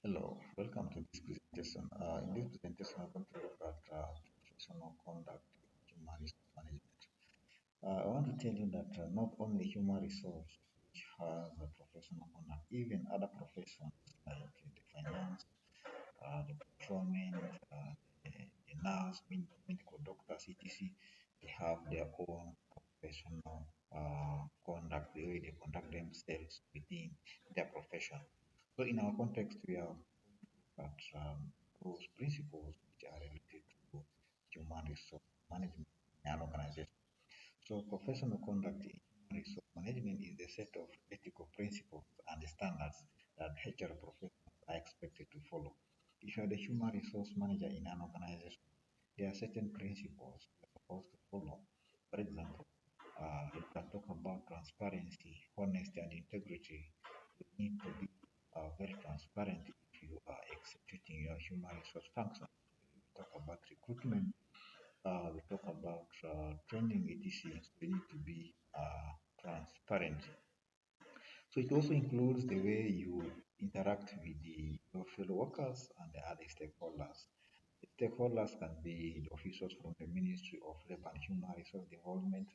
Hello, welcome to this presentation. In this presentation, I'm going to look at professional conduct in human resource management. I want to tell you that not only human resource which has a professional conduct, even other professions like the finance, the procurement, the nurse, medical doctors, etc., they have their own professional conduct, the way they conduct themselves within their profession. So in our context, we are but those principles which are related to human resource management in an organization. So professional conduct in human resource management is a set of ethical principles and standards that HR professionals are expected to follow. If you are the human resource manager in an organization, there are certain principles you're supposed to follow. For example, you can talk about transparency, honesty, and integrity. You need to be very transparent if you are executing your human resource function. We talk about recruitment, we talk about training, etc. So you need to be transparent. So it also includes the way you interact with your fellow workers and the other stakeholders. The stakeholders can be the officials from the Ministry of Labor and Human Resource Development.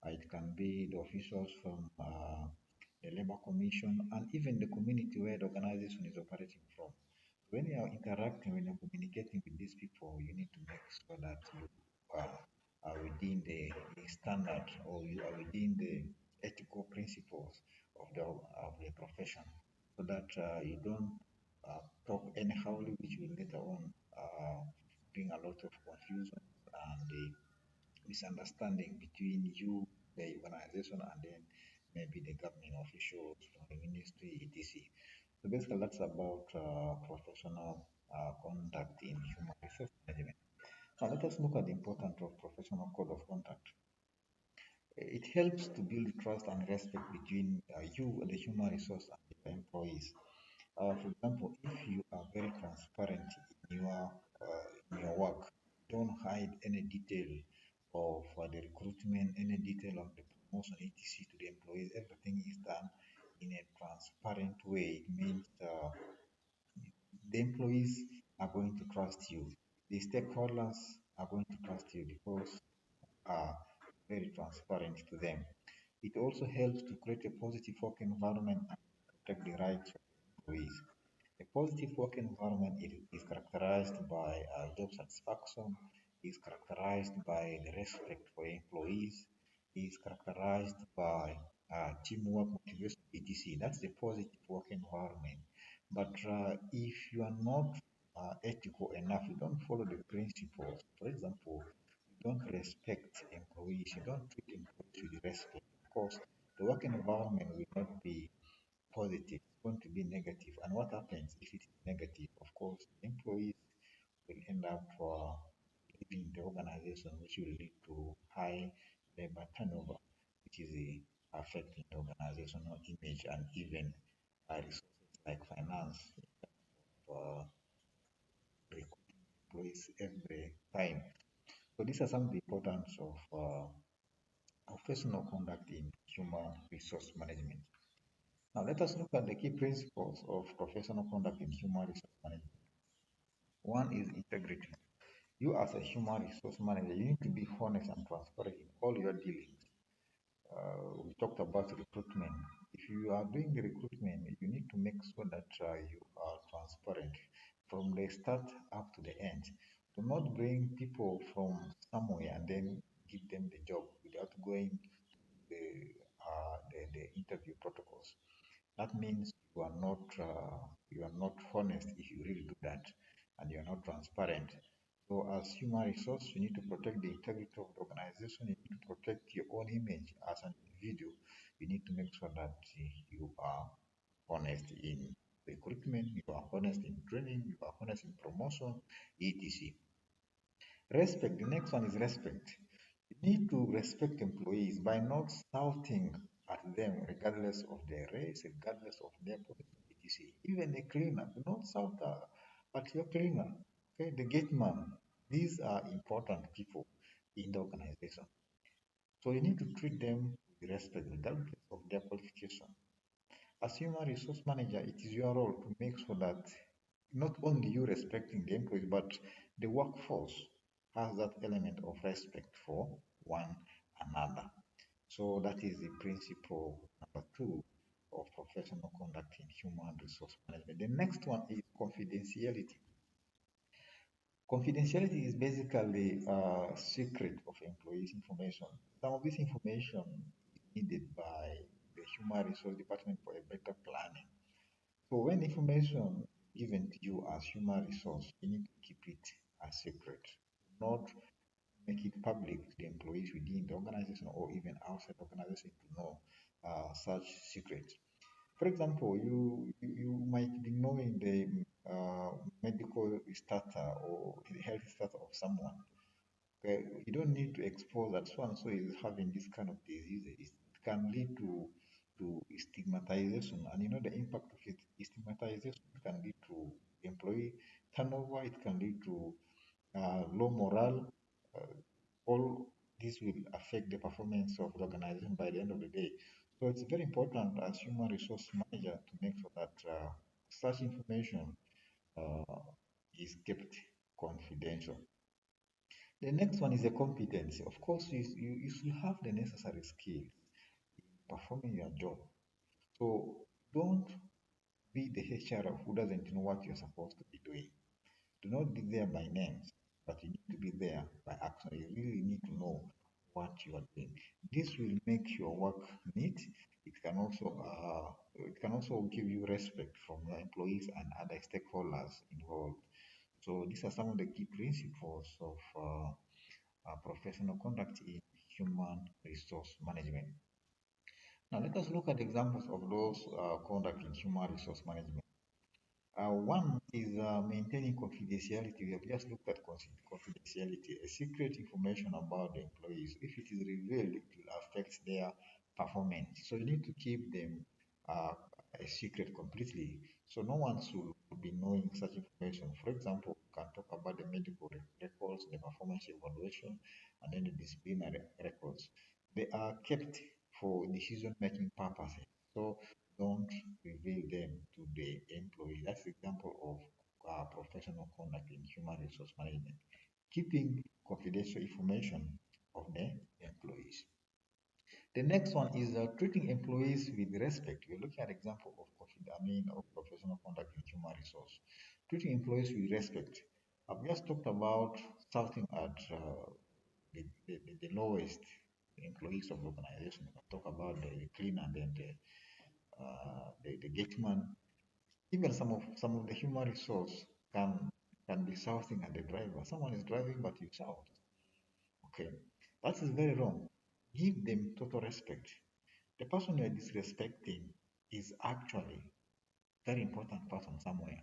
It can be the officials from the Labor Commission and even the community where the organization is operating from. When you are interacting, when you're communicating with these people, you need to make sure that you are, are within the standard or you are within the ethical principles of the profession so that you don't talk anyhowly, which will later on bring a lot of confusion and the misunderstanding between you, the organization, and then maybe the government officials from the ministry, etc. So basically, that's about professional conduct in human resource management. Now, let us look at the importance of professional code of conduct. It helps to build trust and respect between you, the human resource, and the employees. For example, if you are very transparent in your work, don't hide any detail of the recruitment, any detail of the promotion, etc. to the employees. Everything is done in a transparent way. It means the employees are going to trust you. The stakeholders are going to trust you because you are very transparent to them. It also helps to create a positive work environment and protect the rights of employees. A positive work environment is characterized by job satisfaction, is characterized by the respect for employees, is characterized by teamwork, motivation, etc. That's the positive work environment. But if you are not ethical enough, you don't follow the principles. For example, you don't respect employees, you don't treat employees with respect. Of course, the work environment will not be positive, it's going to be negative. And what happens if it is negative? Of course, employees will end up leaving the organization, which will lead to high labor turnover, which is affecting the organizational image and even resources like finance for recruiting employees every time. So these are some of the importance of professional conduct in human resource management. Now let us look at the key principles of professional conduct in human resource management. One is integrity. You as a human resource manager, you need to be honest and transparent in all your dealings. We talked about recruitment. If you are doing the recruitment, you need to make sure that you are transparent from the start up to the end. Do not bring people from somewhere and then give them the job without going the the interview protocols. That means you are not honest if you really do that, and you are not transparent. So, as human resource, you need to protect the integrity of the organization. You need to protect your own image as an individual. You need to make sure that you are honest in recruitment, you are honest in training, you are honest in promotion, etc. Respect. The next one is respect. You need to respect employees by not shouting at them regardless of their race, regardless of their politics, etc. Even a cleaner, do not shout at your cleaner, okay, the gate man. These are important people in the organization. So you need to treat them with respect regardless of their qualification. As human resource manager, it is your role to make sure that not only you respecting the employees, but the workforce has that element of respect for one another. So that is the principle number two of professional conduct in human resource management. The next one is confidentiality. Confidentiality is basically a secret of employees' information. Some of this information is needed by the human resource department for a better planning. So when information given to you as human resource, you need to keep it a secret, not make it public to the employees within the organization or even outside the organization to know such secrets. For example, you might be knowing the medical status or the health status of someone. Okay, you don't need to expose that so and so is having this kind of disease. It can lead to stigmatization, and you know the impact of it. Stigmatization can lead to employee turnover. It can lead to low morale. Uh, all this will affect the performance of the organization by the end of the day. So it's very important as human resource manager to make sure that such information uh, is kept confidential. The next one is the competency. Of course, you should have the necessary skills in performing your job. So don't be the HR who doesn't know what you're supposed to be doing. Do not be there by names, but you need to be there by action. You really need to know what you are doing. This will make your work neat. It can also give you respect from your employees and other stakeholders involved. So these are some of the key principles of professional conduct in human resource management. Now let us look at examples of those conduct in human resource management. One is maintaining confidentiality. We have just looked at confidentiality, a secret information about the employees. If it is revealed, it will affect their performance. So you need to keep them uh, a secret completely. So no one should be knowing such information. For example, we can talk about the medical records, the performance evaluation, and then the disciplinary records. They are kept for decision-making purposes. So don't reveal them to the employee. That's an example of professional conduct in human resource management. Keeping confidential information of the employees. The next one is treating employees with respect. We're looking at example of of professional conduct in human resource. Treating employees with respect. I've just talked about starting at the lowest employees of the organization. I talk about the cleaner and then the gateman. Even some of the human resource can be shouting at the driver. Someone is driving, but you shout. Okay, that is very wrong. Give them total respect. The person you are disrespecting is actually very important person somewhere,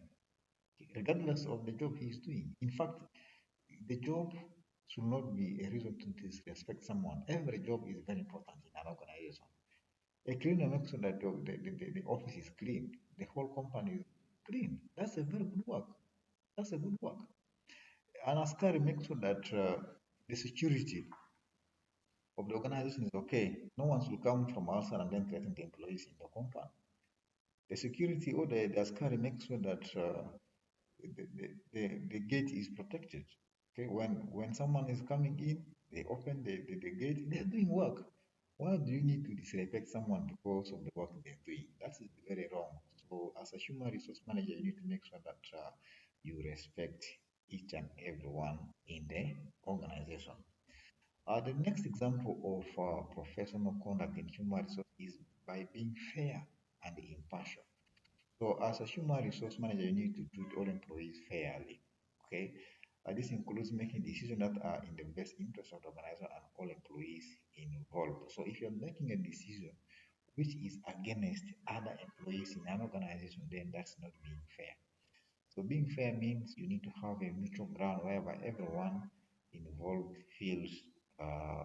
regardless of the job he is doing. In fact, the job should not be a reason to disrespect someone. Every job is very important in an organization. A cleaner makes sure that the office is clean, the whole company is clean. That's a very good work. That's a good work. And Askari makes sure that the security of the organization is okay. No one will come from outside and then threaten the employees in the compound. The security or the Askari makes sure that the gate is protected. Okay, when someone is coming in, they open the gate, they're doing work. Why do you need to disrespect someone because of the work they're doing? That is very wrong. So, as a human resource manager, you need to make sure that you respect each and everyone in the organization. The next example of professional conduct in human resource is by being fair and impartial. So as a human resource manager, you need to treat all employees fairly. Okay. This includes making decisions that are in the best interest of the organization and all employees involved. So if you're making a decision which is against other employees in an organization, then that's not being fair. So being fair means you need to have a mutual ground whereby everyone involved feels uh,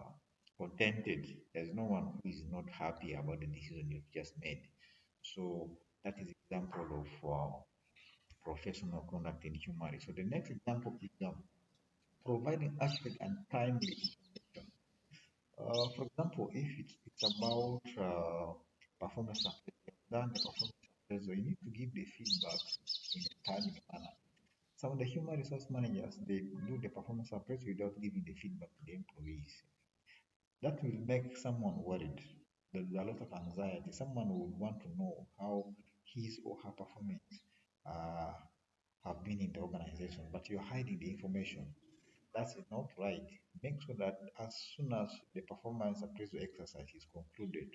contented. There's no one who is not happy about the decision you've just made. So that is example of professional conduct in human rights. So the next example is providing accurate and timely information. For example, if it's about performance appraisal, done the performance appraisal, you need to give the feedback in a timely manner. Some of the human resource managers, they do the performance appraisal without giving the feedback to the employees. That will make someone worried. There'll be a lot of anxiety. Someone would want to know how his or her performance uh, have been in the organization, but you're hiding the information. That's not right. Make sure that as soon as the performance appraisal exercise is concluded,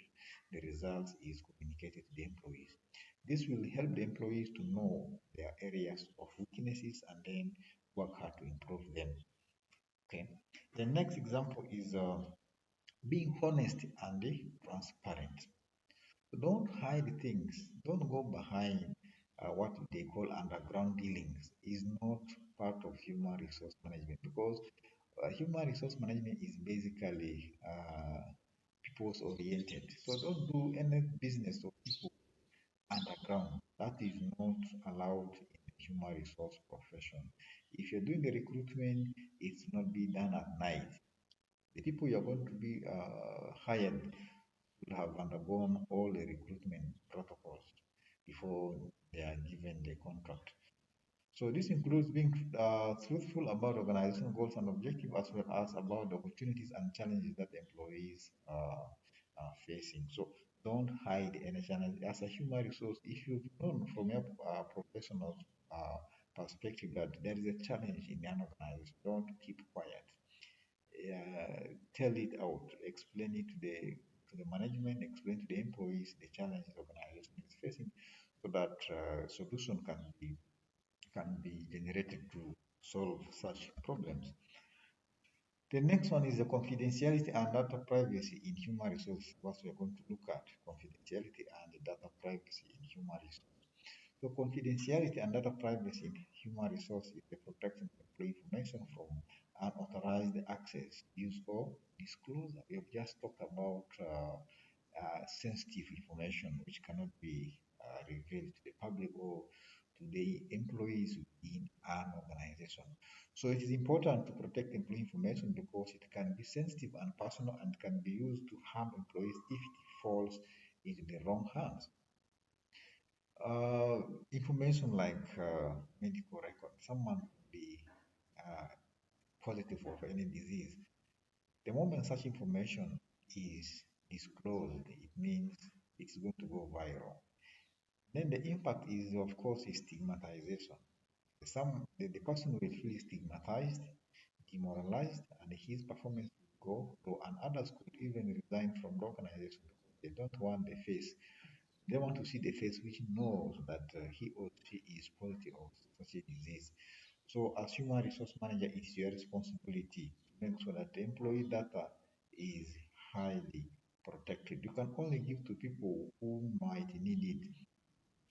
the results is communicated to the employees. This will help the employees to know their areas of weaknesses and then work hard to improve them. Okay. The next example is being honest and transparent. So don't hide things. Don't go behind what they call underground dealings. Is not part of human resource management because human resource management is basically people's oriented. So don't do any business of people underground. That is not allowed in the human resource profession. If you're doing the recruitment, it's not be done at night. The people you're going to be hired will have undergone all the recruitment protocols before they are given the contract. So this includes being truthful about organization goals and objectives, as well as about the opportunities and challenges that the employees are facing. So don't hide any challenge. As a human resource, if you've known from your professional uh, perspective that there is a challenge in an organization, don't keep quiet. Tell it out, explain it to the management, explain to the employees the challenges the organization is facing, so that solution can be generated to solve such problems. The next one is the confidentiality and data privacy in human resources. What we are going to look at: confidentiality and data privacy in human resources. So confidentiality and data privacy in human resources is the protection of employee information from unauthorized access, use, or disclosure. We have just talked about sensitive information which cannot be revealed to the public or to the employees within an organization. So it is important to protect employee information because it can be sensitive and personal and can be used to harm employees if it falls into the wrong hands. Uh, Information like medical record, someone could be uh, positive of any disease. The moment such information is disclosed, it means it's going to go viral. Then the impact is, of course, is stigmatization. The person will feel stigmatized, demoralized, and his performance will go low, and others could even resign from the organization because they don't want the face. They want to see the face which knows that he or she is positive of such a disease. So, as human resource manager, it's your responsibility to make sure that the employee data is highly protected. You can only give to people who might need it.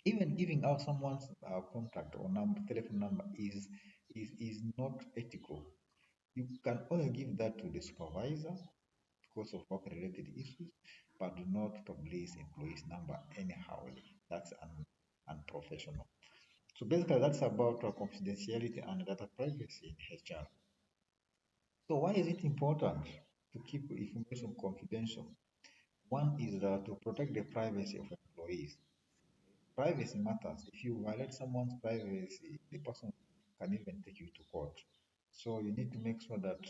Even giving out someone's contact or number, telephone number is not ethical. You can only give that to the supervisor because of work-related issues, but do not publish employee's number anyhow. That's unprofessional. So basically, that's about confidentiality and data privacy in HR. So why is it important to keep information confidential? One is to protect the privacy of employees. Privacy matters. If you violate someone's privacy, the person can even take you to court. So you need to make sure that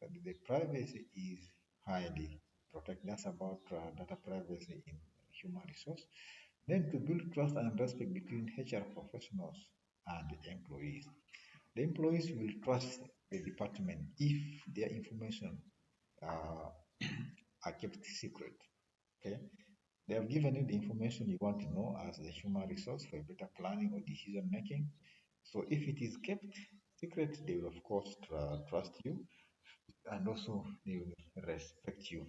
the privacy is highly protected. That's about data privacy in human resource. Then to build trust and respect between HR professionals and the employees. The employees will trust the department if their information uh, are kept secret. Okay, they have given you the information you want to know as a human resource for better planning or decision making. So if it is kept secret, they will of course trust you and also they will respect you.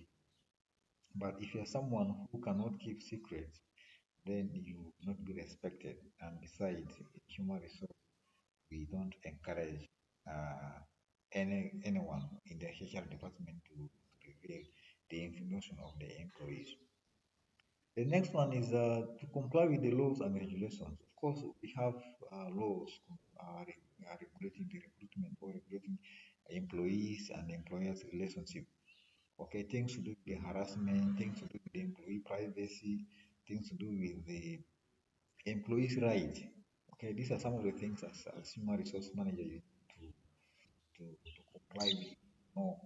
But if you're someone who cannot keep secrets, then you will not be respected. And besides, human resource, we don't encourage anyone in the HR department to reveal the information of the employees. The next one is to comply with the laws and regulations. Of course, we have laws regulating the recruitment or regulating employees and employers' relationship. Okay, things to do with the harassment, things to do with the employee privacy, things to do with the employees' right. Okay, these are some of the things as human resource manager you need to comply with, know,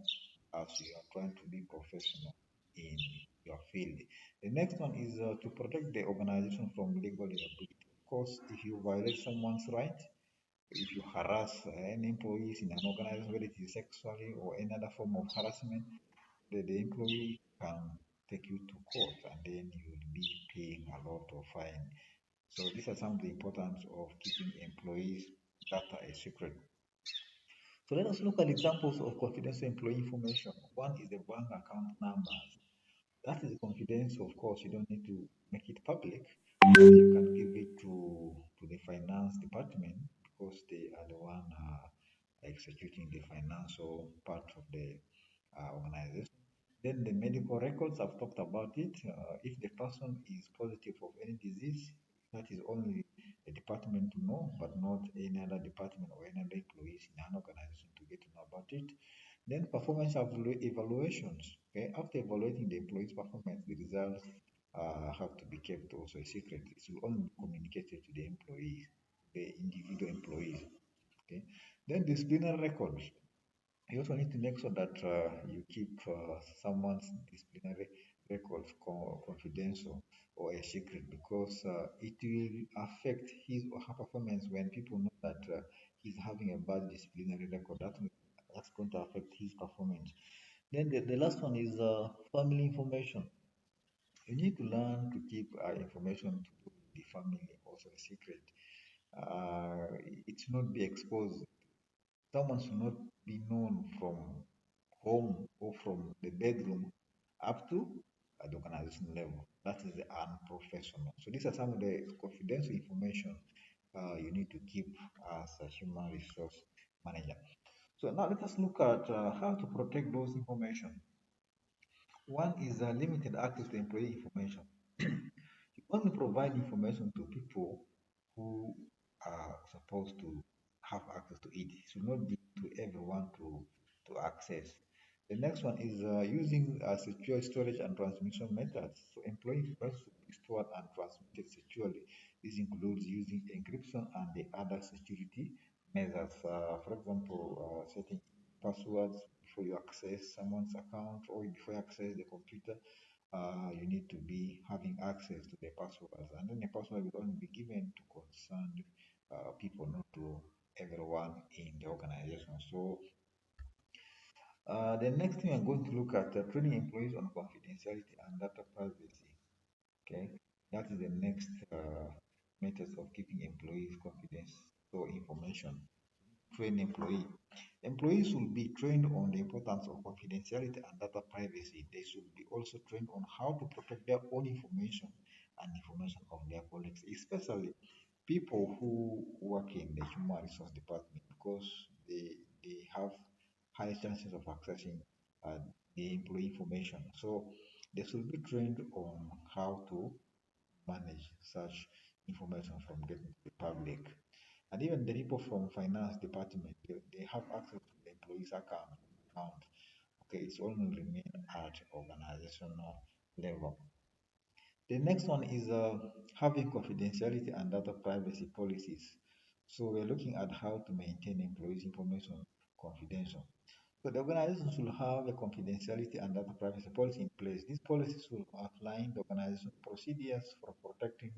as you are trying to be professional in your field. The next one is to protect the organization from legal liability. Of course, if you violate someone's right, if you harass any employees in an organization, whether it is sexually or any other form of harassment, the employee can take you to court and then you will be paying a lot of fine. So these are some of the importance of keeping employees' data a secret. So let us look at examples of confidential employee information. One is the bank account numbers. That is confidential, of course. You don't need to make it public, but you can give it to the finance department because they are the one executing the financial part of the organization. Then the medical records, I've talked about it. If the person is positive of any disease, that is only the department to know, but not any other department or any other employees in an organization to get to know about it. Then performance evaluations. Okay, after evaluating the employee's performance, the results have to be kept also a secret. It will only be communicated to the employees, the individual employees. Okay, then disciplinary records. You also need to make sure that you keep someone's disciplinary records confidential or a secret because it will affect his or her performance when people know that he's having a bad disciplinary record. That's going to affect his performance. Then the last one is family information. You need to learn to keep information to do with the family also a secret. It should not be exposed. Someone should not be known from home or from the bedroom up to the organization level. That is the unprofessional. So these are some of the confidential information you need to keep as a human resource manager. So now let us look at how to protect those information. One is limited access to employee information. You only provide information to people who are supposed to have access to it. It should not be to everyone to access. The next one is using secure storage and transmission methods. So employee information should be stored and transmitted securely. This includes using encryption and the other security measures. For example, setting passwords before you access someone's account or before you access the computer. You need to be having access to the passwords, and then the password will only be given to concerned people, not to everyone in the organization. So the next thing I'm going to look at training employees on confidentiality and data privacy. Okay, that is the next methods of keeping employees confidential information. Train employee. Employees will be trained on the importance of confidentiality and data privacy. They should be also trained on how to protect their own information and information of their colleagues, especially people who work in the human resource department because they have high chances of accessing uh, the employee information. So they should be trained on how to manage such information from getting to the public. And even the people from finance department, they have access to the employees account. Okay, it's only remain at organizational level. The next one is having confidentiality and data privacy policies. So we're looking at how to maintain employees' information confidential. So the organization should have a confidentiality and data privacy policy in place. These policies will outline the organization procedures for protecting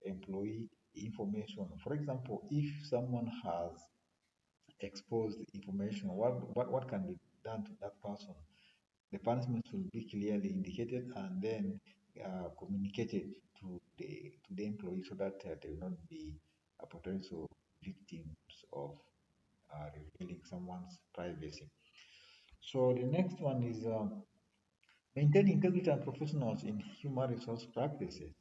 employee information. For example, if someone has exposed information, what can be done to that person? The punishment will be clearly indicated and then communicated to the employee so that they will not be potential victims of revealing someone's privacy. So the next one is maintain integrity and professionals in human resource practices.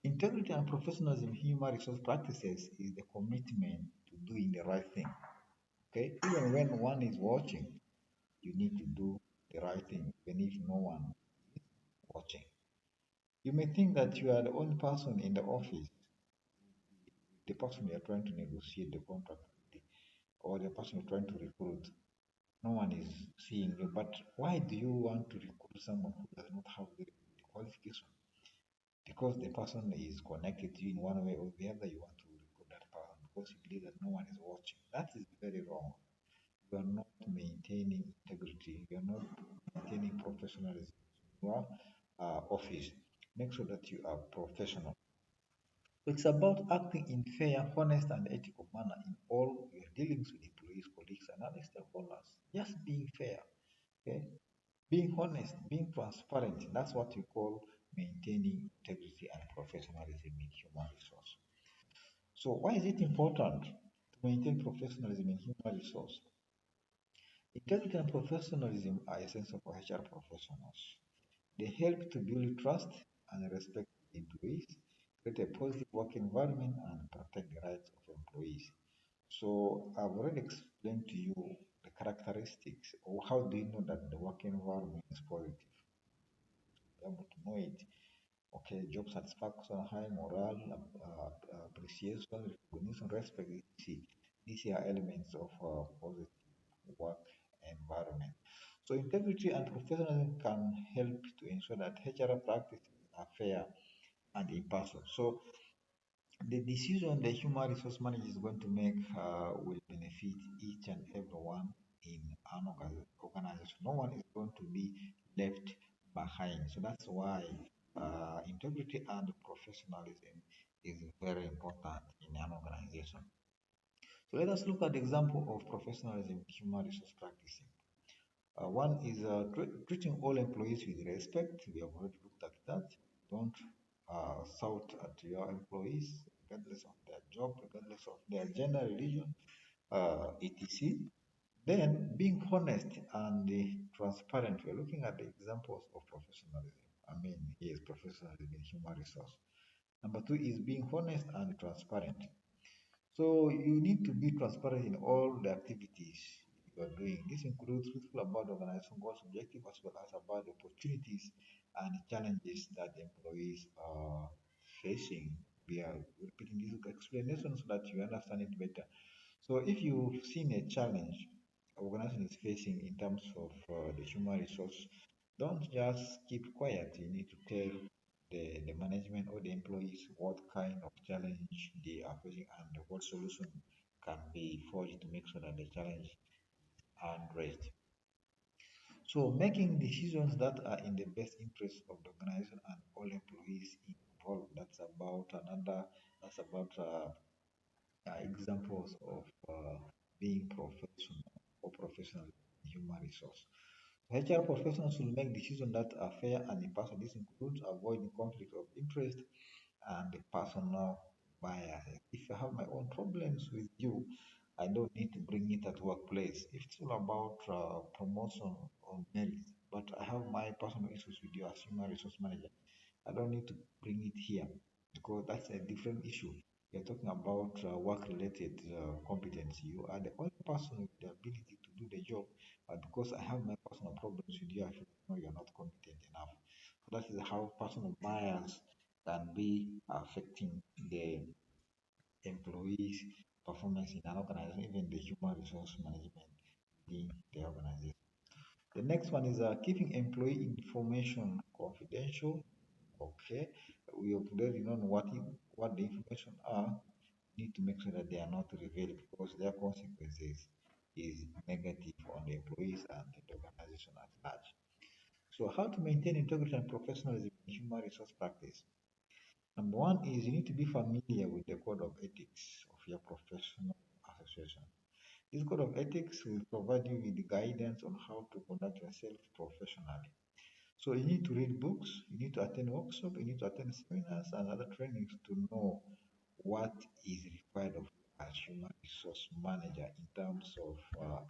Integrity and professionalism in human resource practices is the commitment to doing the right thing. Okay, even when one is watching, you need to do the right thing, even if no one is watching. You may think that you are the only person in the office, the person you are trying to negotiate the contract with, or the person you're trying to recruit. No one is seeing you, but why do you want to recruit someone who does not have the qualification? Because the person is connected to you in one way or the other. You want to because you believe that no one is watching. That is very wrong. You are not maintaining integrity. You are not maintaining professionalism in your office. Make sure that you are professional. It's about acting in fair, honest, and ethical manner in all your dealings with employees, colleagues, and other stakeholders. Just being fair, okay? Being honest, being transparent. That's what we call maintaining integrity and professionalism in human resource. So, why is it important to maintain professionalism in human resource? Integrity and professionalism are essential for HR professionals. They help to build trust and respect in employees, create a positive work environment, and protect the rights of employees. So I've already explained to you the characteristics, or how do you know that the work environment is positive? You're able to know it. Okay, job satisfaction, high morale, appreciation, recognition, respect. See, these are elements of positive work environment. So integrity and professionalism can help to ensure that HR practices are fair and impartial. So the decision the human resource manager is going to make will benefit each and everyone in an organization. No one is going to be left behind. So that's why integrity and professionalism is very important in an organization. So let us look at the example of professionalism in human resource practicing. One is treating all employees with respect. We have already looked at that. Don't shout at your employees, regardless of their job, regardless of their gender, religion, etc. Then being honest and transparent. We're looking at the examples of professionalism. I mean, yes, professionalism in human resource. Number two is being honest and transparent. So you need to be transparent in all the activities you are doing. This includes truthful about organization goals, objective, as well as about the opportunities and challenges that the employees are facing. We are repeating this explanation so that you understand it better. So if you've seen a challenge organization is facing in terms of the human resource, don't just keep quiet. You need to tell the management or the employees what kind of challenge they are facing and what solution can be forged to make sure that the challenge are addressed. So making decisions that are in the best interest of the organization and all employees involved. That's about examples of being professional or professional in human resource. HR professionals should make decisions that are fair and impartial. This includes avoiding conflict of interest and the personal bias. If I have my own problems with you, I don't need to bring it at workplace. If it's all about promotion or merit, but I have my personal issues with you as human resource manager, I don't need to bring it here because that's a different issue. You're talking about work-related competency. You are the only person with the ability to do the job, but because I have my personal problems with you, I feel no, you're not competent enough. So that is how personal bias can be affecting the employees' performance in an organization, even the human resource management in the organization. The next one is keeping employee information confidential. Okay, we have already known what the information are. We need to make sure that they are not revealed because their consequences is negative on the employees and the organization at large. So, how to maintain integrity and professionalism in human resource practice? Number one is you need to be familiar with the code of ethics of your professional association. This code of ethics will provide you with the guidance on how to conduct yourself professionally. So you need to read books, you need to attend workshops, you need to attend seminars and other trainings to know what is required of you as human resource manager in terms of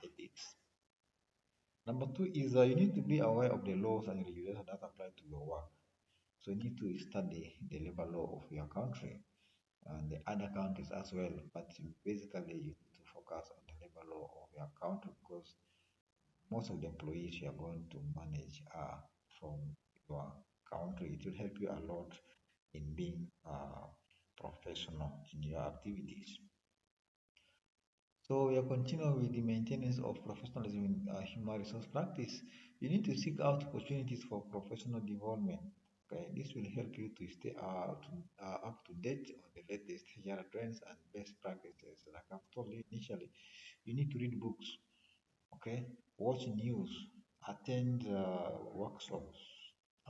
ethics. Number two is you need to be aware of the laws and regulations that apply to your work. So you need to study the labor law of your country and the other countries as well. But basically, you need to focus on the labor law of your country because most of the employees you are going to manage are from your country. It will help you a lot in being professional in your activities. So we are continuing with the maintenance of professionalism in human resource practice. You need to seek out opportunities for professional development. Okay, this will help you to stay up to date on the latest HR trends and best practices. Like I've told you initially, you need to read books, okay, watch news, attend workshops,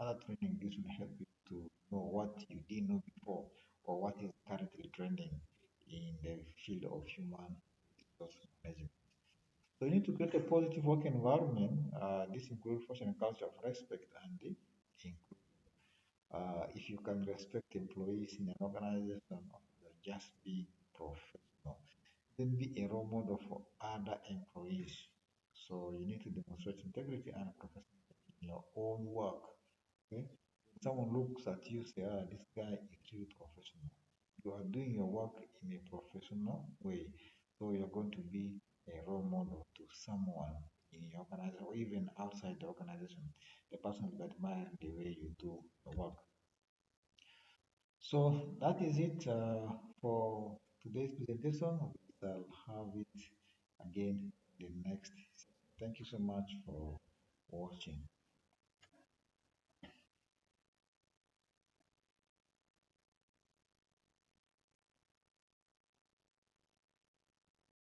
other training. This will help you to know what you didn't know before or what is currently trending in the field of human resource management. So you need to create a positive work environment. This includes fostering a culture of respect and the if you can respect employees in an organization, just be professional. Then be a role model for other employees. So you need to demonstrate integrity and professionalism in your own work. Okay? When someone looks at you, say, ah, this guy is really professional. You are doing your work in a professional way. So you're going to be a role model to someone in your organization or even outside the organization. The person will admire the way you do your work. So that is it for today's presentation. We'll have it again the next. Thank you so much for watching.